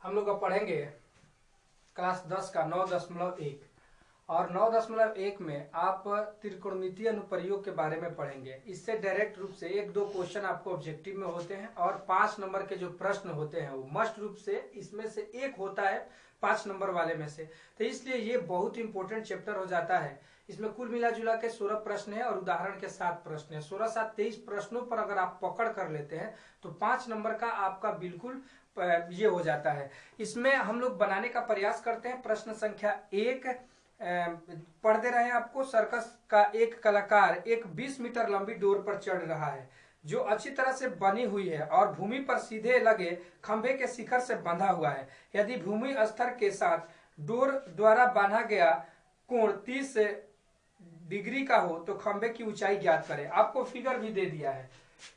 हम लोग अब पढ़ेंगे क्लास 10 का 9.1 और 9.1 में आप त्रिकोणमितीय अनुप्रयोग के बारे में पढ़ेंगे। इससे डायरेक्ट रूप से एक दो क्वेश्चन आपको ऑब्जेक्टिव में होते हैं और 5 नंबर के जो प्रश्न होते हैं वो मस्ट रूप से इसमें से एक होता है 5 नंबर वाले में से। तो इसलिए ये बहुत इंपॉर्टेंट चैप्टर हो जाता है। इसमें कुल मिला जुला के 16 प्रश्न है और उदाहरण के 7 प्रश्न है। 16 7 23 प्रश्नों पर अगर आप पकड़ कर लेते हैं तो 5 नंबर का आपका बिल्कुल ये हो जाता है। इसमें हम लोग बनाने का प्रयास करते हैं। प्रश्न संख्या 1 पढ़ दे रहे हैं आपको। सर्कस का एक कलाकार एक 20 मीटर लंबी डोर पर चढ़ रहा है जो अच्छी तरह से बनी हुई है और भूमि पर सीधे लगे खंभे के शिखर से बंधा हुआ है। यदि भूमि स्तर के साथ डोर द्वारा बांधा गया कोण 30 डिग्री का हो तो खंभे की ऊंचाई ज्ञात करें। आपको फिगर भी दे दिया है,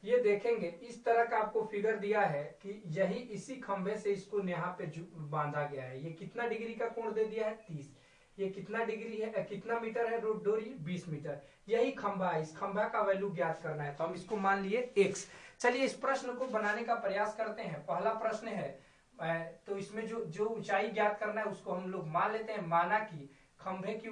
ये देखेंगे इस तरह का आपको फिगर दिया है कि यही इसी खंभे से इसको यहाँ पे बांधा गया है। ये कितना डिग्री का कोण दे दिया है 30। ये कितना डिग्री है, कितना मीटर है डोरी 20 मीटर। यही खंभा है, इस खंभा का वैल्यू ज्ञात करना है तो हम इसको मान लिए x। चलिए इस प्रश्न को बनाने का प्रयास करते हैं। पहला प्रश्न है तो इसमें जो ऊंचाई ज्ञात करना है उसको हम लोग मान लेते हैं। माना कि खंभे की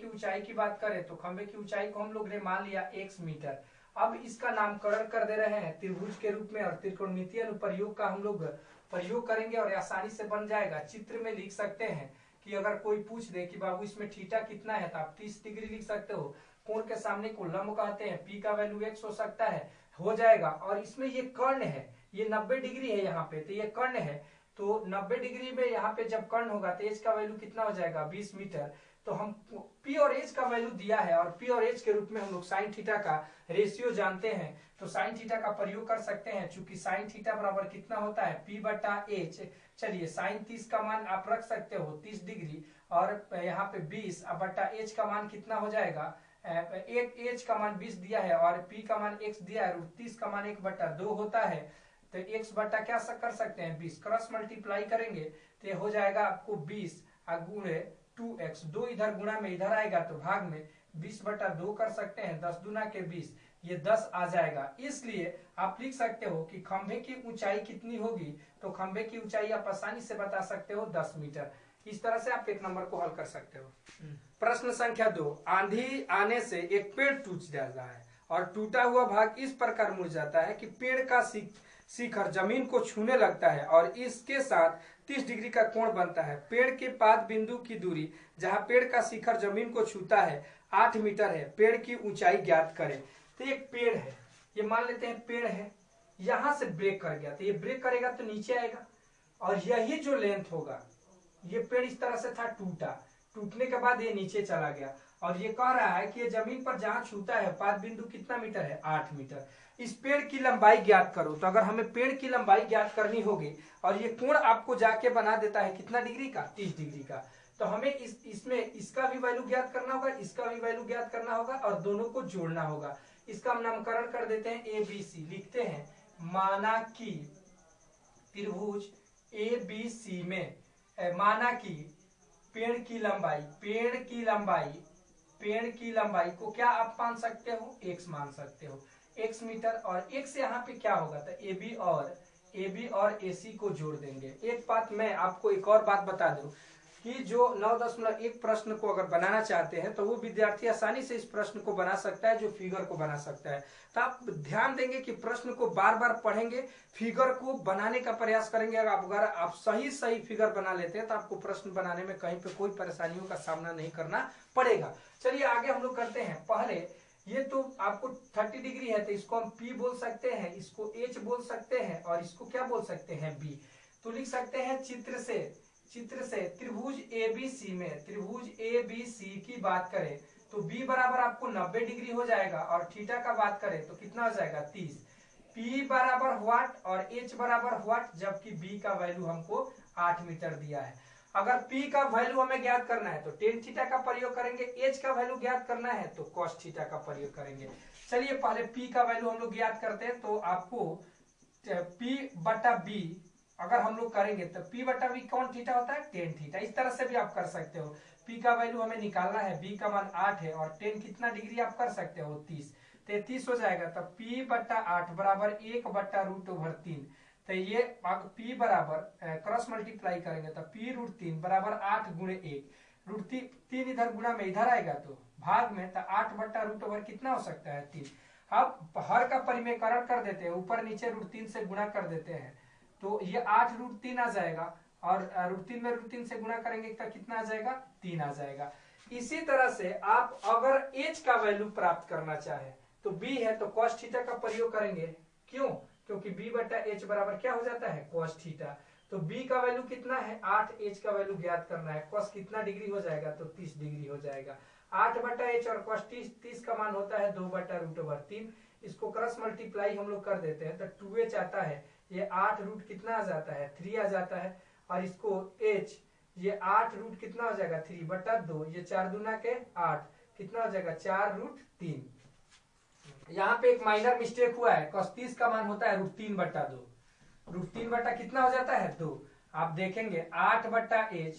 ऊंचाई की बात करें तो खंभे की ऊंचाई को हम लोग ने मान लिया x मीटर। अब इसका नामकरण कर दे रहे हैं त्रिभुज के रूप में और त्रिकोणमितीय अनुप्रयोग का हम लोग प्रयोग करेंगे और आसानी से बन जाएगा। चित्र में लिख सकते हैं कि अगर कोई पूछ दे कि बाबू इसमें थीटा कितना है तो आप 30 डिग्री लिख सकते हो। कोण के सामने को लंब कहते हैं, पी का वैल्यू x हो सकता है, हो जाएगा। और इसमें ये कर्ण है, ये 90 डिग्री है यहाँ पे, तो ये कर्ण है तो 90 डिग्री में यहाँ पे जब कर्ण होगा तो एच का वैल्यू कितना हो जाएगा 20 मीटर। तो हम P और H का वैल्यू दिया है और P और H के रूप में हम लोग साइन थीटा का रेशियो जानते हैं तो साइन थीटा का प्रयोग कर सकते हैं। चूंकि साइन थीटा बराबर कितना होता है P बटा H। चलिए साइन 30 का मान आप रख सकते हो 30 डिग्री और यहाँ पे 20 बटा H का मान कितना हो जाएगा, एक H का मान 20 दिया है और P का मान x दिया है। 30 का मान 1/2 होता है तो x बटा क्या कर सकते हैं 20, क्रॉस मल्टीप्लाई करेंगे तो ये हो जाएगा आपको 20 गुणे 2x। 2 इधर गुणा में इधर आएगा तो भाग में 20/2 कर सकते हैं। 10 दूना के 20, ये 10 आ जाएगा। इसलिए आप लिख सकते हो कि खंभे की ऊंचाई कितनी होगी तो खंभे की ऊंचाई आप आसानी से बता सकते हो 10 मीटर। इस तरह से आप एक नंबर को हल कर सकते हो। प्रश्न संख्या 2, आंधी आने से एक पेड़ टूट जाता है और टूटा हुआ भाग इस प्रकार मुड़ जाता है कि पेड़ का शिखर जमीन को छूने लगता है और इसके साथ 30 डिग्री का कोण बनता है। पेड़ के पाद बिंदु की दूरी जहां पेड़ का शिखर जमीन को छूता है 8 मीटर है। पेड़ की ऊंचाई ज्ञात करें। तो एक पेड़ है, ये मान लेते हैं पेड़ है, यहां से ब्रेक कर गया तो ये ब्रेक करेगा तो नीचे आएगा और यही जो लेंथ होगा, ये पेड़ इस तरह से था, टूटने के बाद ये नीचे चला गया और ये कह रहा है कि ये जमीन पर जहां छूता है पाद बिंदु कितना मीटर है 8 मीटर। इस पेड़ की लंबाई ज्ञात करो। तो अगर हमें पेड़ की लंबाई ज्ञात करनी होगी और ये कोण आपको जाके बना देता है कितना डिग्री का 30 डिग्री का, तो हमें इसमें इसका भी वैल्यू ज्ञात करना होगा, इसका भी वैल्यू ज्ञात करना होगा और दोनों को जोड़ना होगा। इसका हम नामकरण कर देते हैं ABC। लिखते हैं माना कि त्रिभुज ABC में माना कि पेड़ की लंबाई को क्या आप मान सकते हो x मान सकते हो, x मीटर। और x यहाँ पे क्या होगा तो AB और AC को जोड़ देंगे। एक बात मैं आपको एक और बात बता दूं कि जो 9.1 प्रश्न को अगर बनाना चाहते हैं तो वो विद्यार्थी आसानी से इस प्रश्न को बना सकता है जो फिगर को बना सकता है। तो आप ध्यान देंगे कि प्रश्न को बार बार पढ़ेंगे, फिगर को बनाने का प्रयास करेंगे। अगर आप सही फिगर बना लेते हैं तो आपको प्रश्न बनाने में कहीं पे कोई परेशानियों का सामना नहीं करना पड़ेगा। चलिए आगे हम लोग करते हैं। पहले ये तो आपको 30 डिग्री है तो इसको हम P बोल सकते हैं, इसको H बोल सकते हैं और इसको क्या बोल सकते हैं B। तो लिख सकते हैं चित्र से त्रिभुज ABC की बात करें तो B बराबर आपको 90 डिग्री हो जाएगा और थीटा का बात करें तो कितना हो जाएगा 30। P बराबर व्हाट और H बराबर व्हाट, जबकि B का वैल्यू हमको 8 मीटर दिया है। अगर P का वैल्यू हमें ज्ञात करना है तो टेन थीटा का प्रयोग करेंगे, H का वैल्यू ज्ञात करना है तो कॉस थीटा का प्रयोग करेंगे। चलिए पहले P का वैल्यू हम लोग ज्ञात करते हैं तो आपको P बटा B अगर हम लोग करेंगे तो P बटा B कौन थीटा होता है टेन थीटा। इस तरह से भी आप कर सकते हो। P का वैल्यू हमें निकालना है, B का मान 8 है और टेन कितना डिग्री आप कर सकते हो 30, 33 हो जाएगा। तो P बटा 8 बराबर 1/√3। तो ये P बराबर क्रॉस मल्टीप्लाई करेंगे तो P√3 बराबर 8 गुणे 1। √3 इधर गुणा में इधर आएगा तो भाग में, तो 8 बट्टा √ओवर कितना हो सकता है 3। अब हर का परिमेयकरण कर देते हैं, ऊपर नीचे √3 से गुणा कर देते हैं तो ये 8√3 आ जाएगा, और √3 में √3 से गुणा करेंगे तो कितना आ जाएगा 3 आ जाएगा। इसी तरह से आप अगर h का वैल्यू प्राप्त करना चाहे तो b है तो cos थीटा का प्रयोग करेंगे। क्यों? क्योंकि b बटा h बराबर क्या हो जाता है cos थीटा। तो b का वैल्यू कितना है 8, h का वैल्यू ज्ञात करना है। cos कितना डिग्री हो जाएगा तो 30 डिग्री हो जाएगा। 8 बटा h और cos 30 का मान होता है 2 बटा √3। इसको क्रॉस मल्टीप्लाई हम लोग कर देते हैं तो 2h आता है, ये 8 रूट कितना आ जाता है 3 आ जाता है, और इसको h ये 8 रूट कितना हो जाएगा 3 बटा 2, ये 4 दूना के 8 कितना हो जाएगा 4√3। यहाँ पे एक माइनर मिस्टेक हुआ है, cos 30 का मान होता है √3 बटा 2, √3 बटा कितना हो जाता है 2। आप देखेंगे 8 बटा h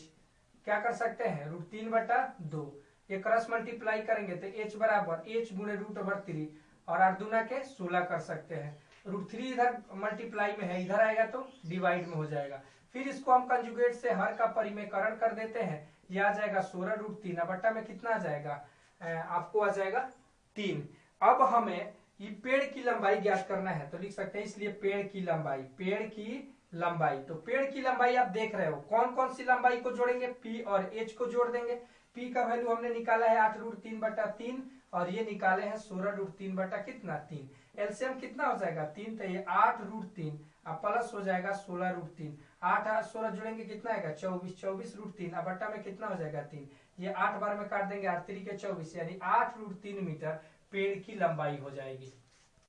क्या कर सकते हैं √3 बटा 2, ये क्रॉस मल्टीप्लाई करेंगे तो h बराबर h गुणे √3 और 8 दूना के 16 कर सकते हैं। √3 इधर मल्टीप्लाई में है, इधर आएगा तो डिवाइड में हो जाएगा। फिर इसको हम कंजुगेट से हर का परिमेयकरण कर देते हैं, ये आ जाएगा 16√3 बट्टा में कितना आ जाएगा आपको आ जाएगा 3। अब हमें ये पेड़ की लंबाई ज्ञात करना है तो लिख सकते हैं, इसलिए पेड़ की लंबाई तो पेड़ की लंबाई आप देख रहे हो कौन कौन सी लंबाई को जोड़ेंगे p और h को जोड़ देंगे। p का वैल्यू हमने निकाला है 8√3 बटा 3 और ये निकाले हैं 16√3 बटा कितना 3। एलसीएम कितना हो जाएगा 3, तो ये 8√3 अब प्लस हो जाएगा 16√3, 8 8 16 जुड़ेंगे कितना आएगा 24, 24√3 अब बट्टा में कितना हो जाएगा 3, ये 8 बार में काट देंगे 8 3 के 24 यानी 8√3 मीटर पेड़ की लंबाई हो जाएगी।